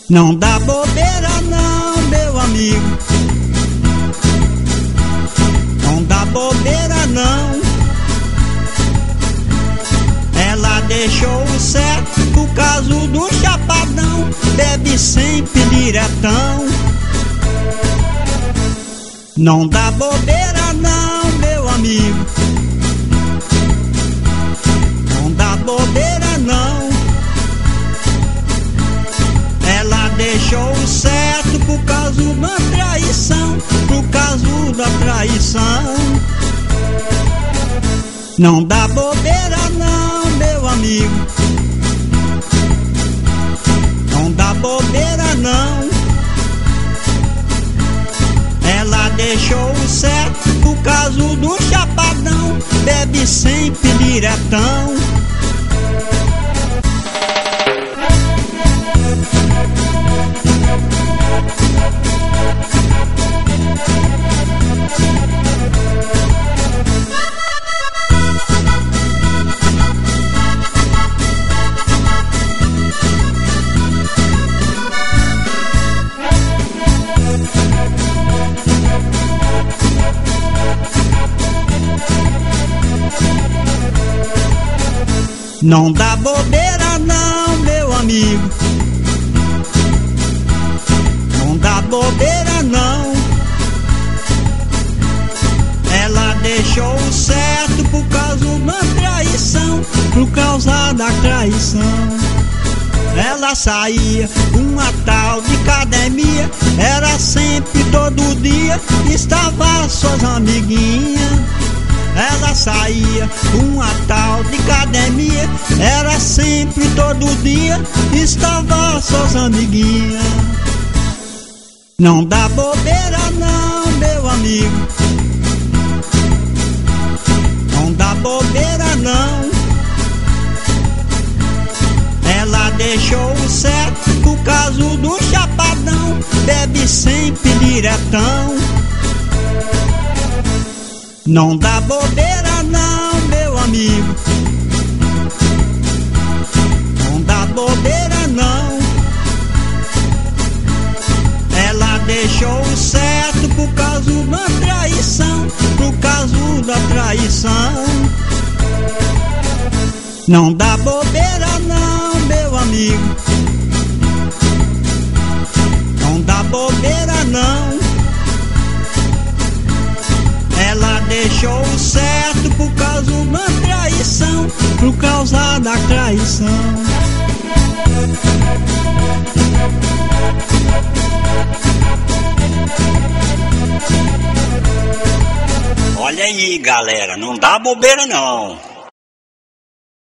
Não dá bobeira não, meu amigo. Não dá bobeira não. Ela deixou o certo por causa do chapadão. Bebe sempre diretão. Não dá bobeira não, meu amigo. Não dá bobeira não. Ela deixou o certo por causa da traição. Por causa da traição. Não dá bobeira não, meu amigo. Não dá bobeira não. Ela deixou o certo por causa do chapadão. Bebe sempre diretão. Não dá bobeira não, meu amigo. Não dá bobeira não. Ela deixou o certo por causa da traição. Por causa da traição. Ela saía uma tal de academia. Era sempre todo dia. Estava suas amiguinhas. Ela saía uma tal de academia. Era sempre todo dia. Estava suas amiguinhas. Não dá bobeira não, meu amigo. Não dá bobeira não. Ela deixou o certo por causa do chapadão. Bebe sempre diretão. Não dá bobeira não, meu amigo. Não dá bobeira não. Ela deixou o certo por causa da traição. Por causa da traição. Não dá bobeira não, meu amigo. Não dá bobeira não. Ela deixou o certo por causa da traição. Por causa da traição. Olha aí, galera, não dá bobeira não.